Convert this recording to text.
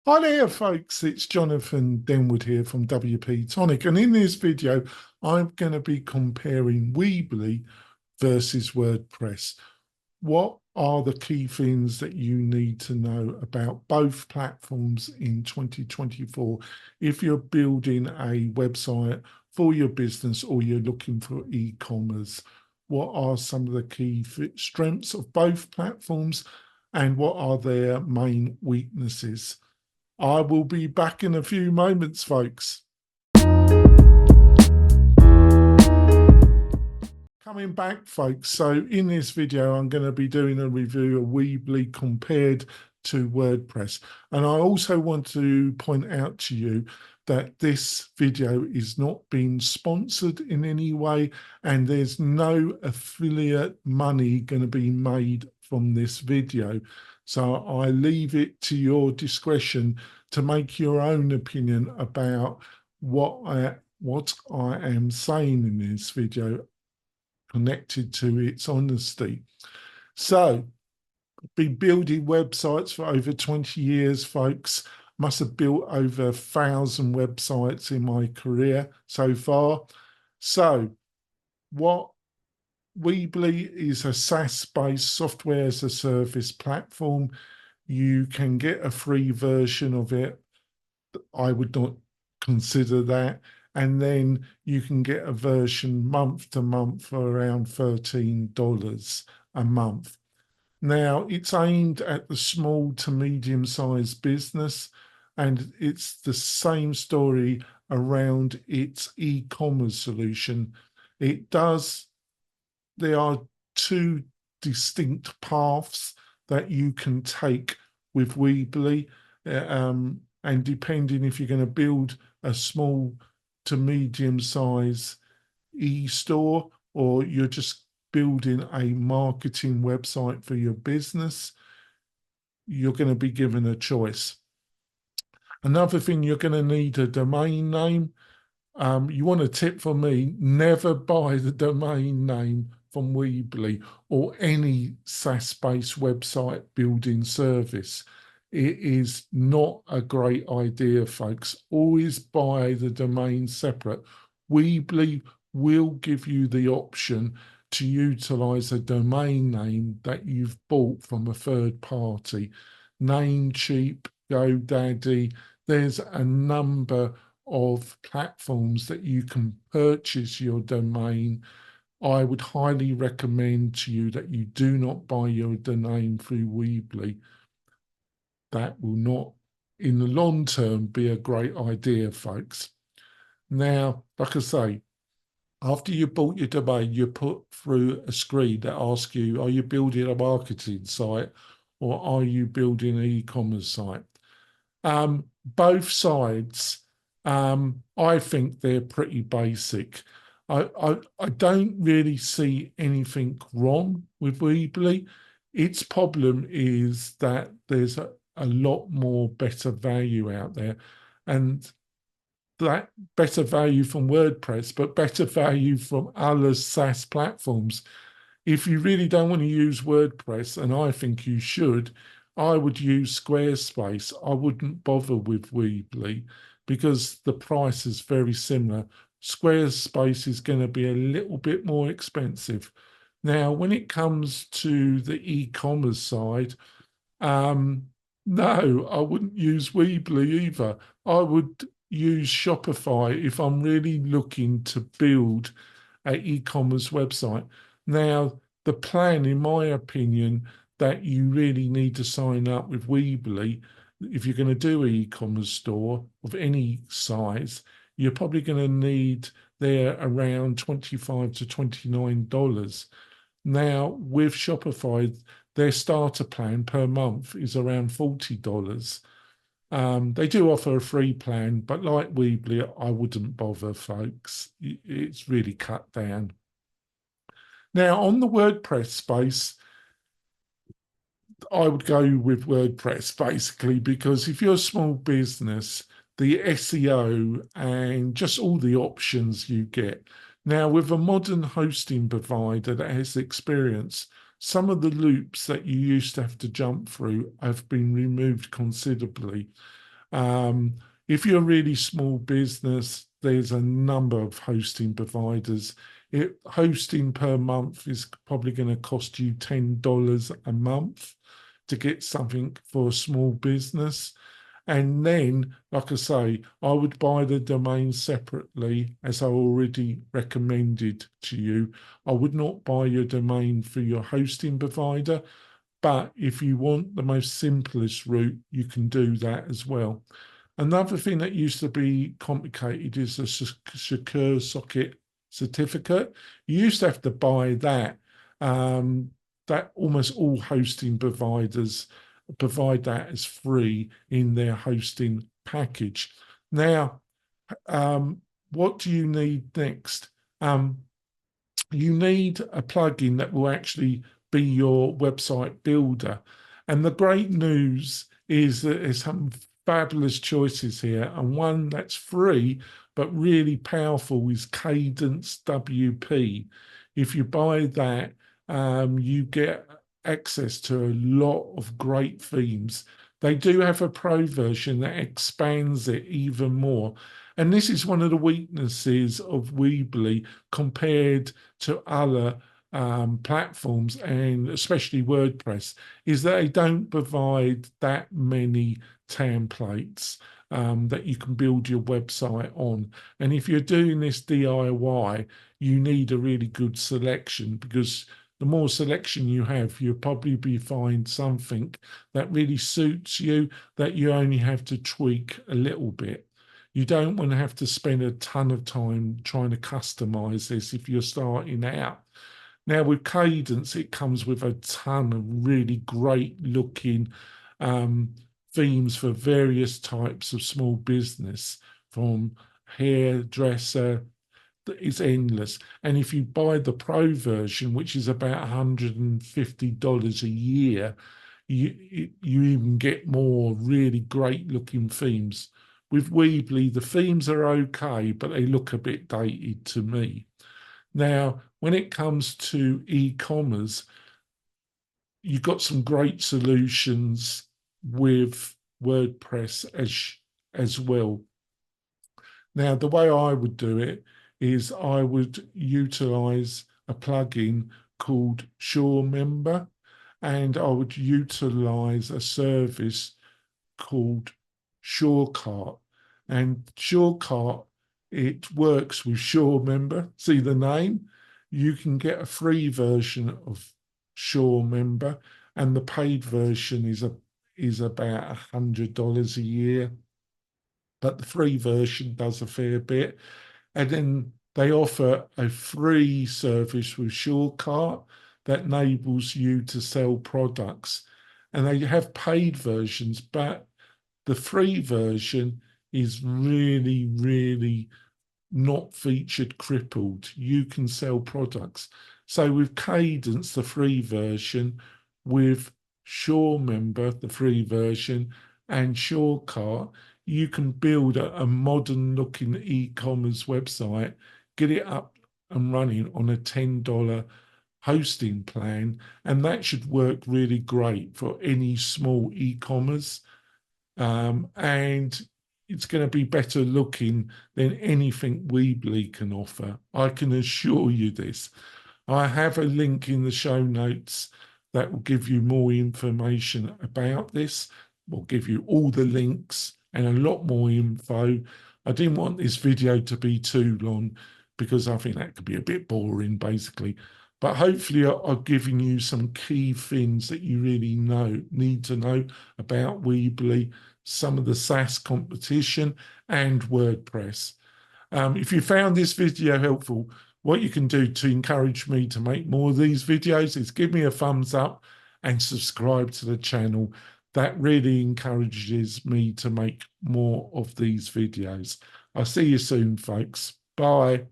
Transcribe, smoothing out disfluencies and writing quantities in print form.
Hi there, folks. It's Jonathan Denwood here from WP-Tonic, and in this video, I'm going to be comparing Weebly versus WordPress. What are the key things that you need to know about both platforms in 2024 if you're building a website for your business or you're looking for e-commerce? What are some of the key strengths of both platforms and what are their main weaknesses? I will be back in a few moments, folks. Coming back, folks. So in this video, I'm going to be doing a review of Weebly compared to WordPress. And I also want to point out to you that this video is not being sponsored in any way, and there's no affiliate money going to be made from this video. So I leave it to your discretion to make your own opinion about what I am saying in this video connected to its honesty. So, been building websites for over 20 years, folks. Must have built over 1,000 websites in my career so far. So, what Weebly is a SaaS-based software as a service platform. You can get a free version of it. I would not consider that. And then you can get a version month to month for around $13 a month. Now, it's aimed at the small to medium-sized business, and it's the same story around its e-commerce solution. There are two distinct paths that you can take with Weebly. And depending if you're going to build a small to medium size e-store or you're just building a marketing website for your business, you're going to be given a choice. Another thing, you're going to need a domain name. You want a tip from me: never buy the domain name from Weebly or any SaaS-based website building service. It is not a great idea, folks. Always buy the domain separate. Weebly will give you the option to utilize a domain name that you've bought from a third party. Namecheap, GoDaddy, there's a number of platforms that you can purchase your domain. I would highly recommend to you that you do not buy your domain through Weebly. That will not, in the long term, be a great idea, folks. Now, like I say, after you bought your domain, you put through a screen that asks you, are you building a marketing site or are you building an e-commerce site? Both sides, I think they're pretty basic. I don't really see anything wrong with Weebly. Its problem is that there's a lot more better value out there, and that better value from WordPress, but better value from other SaaS platforms. If you really don't want to use WordPress, and I think you should, I would use Squarespace. I wouldn't bother with Weebly because the price is very similar. Squarespace is going to be a little bit more expensive. Now, when it comes to the e-commerce side, no, I wouldn't use Weebly either. I would use Shopify if I'm really looking to build an e-commerce website. Now, the plan, in my opinion, that you really need to sign up with Weebly, if you're going to do an e-commerce store of any size, you're probably going to need there around $25 to $29. Now, with Shopify, their starter plan per month is around $40. They do offer a free plan, but like Weebly, I wouldn't bother, folks. It's really cut down. Now, on the WordPress space, I would go with WordPress basically because if you're a small business, the SEO and just all the options you get. Now, with a modern hosting provider that has experience, some of the loops that you used to have to jump through have been removed considerably. If you're a really small business, there's a number of hosting providers. Hosting per month is probably going to cost you $10 a month to get something for a small business. And then, like I say, I would buy the domain separately, as I already recommended to you. I would not buy your domain for your hosting provider, but if you want the most simplest route, you can do that as well. Another thing that used to be complicated is a secure socket certificate. You used to have to buy that. That almost all hosting providers provide that as free in their hosting package. Now, what do you need next? You need a plugin that will actually be your website builder. And the great news is that there's some fabulous choices here, and one that's free but really powerful is Cadence WP. If you buy that, you get access to a lot of great themes. They do have a pro version that expands it even more. And this is one of the weaknesses of Weebly compared to other platforms, and especially WordPress, is that they don't provide that many templates that you can build your website on. And if you're doing this DIY, you need a really good selection, because the more selection you have, you'll probably find something that really suits you, that you only have to tweak a little bit. You don't want to have to spend a ton of time trying to customize this if you're starting out. Now, with Cadence, it comes with a ton of really great looking themes for various types of small business, from hairdresser. It's endless. And if you buy the pro version, which is about $150 a year, you even get more really great looking themes. With Weebly, the themes are okay, but they look a bit dated to me. Now, when it comes to e-commerce, you've got some great solutions with WordPress as well. Now, the way I would do it is I would utilize a plugin called SureMember, and I would utilize a service called SureCart. And SureCart, it works with SureMember. See the name? You can get a free version of SureMember, and the paid version is about $100 a year. But the free version does a fair bit. And then they offer a free service with SureCart that enables you to sell products. And they have paid versions, but the free version is really, really not featured crippled. You can sell products. So with Cadence, the free version, with SureMember, the free version, and SureCart, you can build a modern looking e-commerce website, get it up and running on a $10 hosting plan, and that should work really great for any small e-commerce. And it's going to be better looking than anything Weebly can offer. I can assure you this. I have a link in the show notes that will give you more information about this. We'll give you all the links and a lot more info. I didn't want this video to be too long because I think that could be a bit boring, basically. But hopefully I've given you some key things that you really need to know about Weebly, some of the SaaS competition, and WordPress. If you found this video helpful, what you can do to encourage me to make more of these videos is give me a thumbs up and subscribe to the channel. That really encourages me to make more of these videos. I'll see you soon, folks. Bye.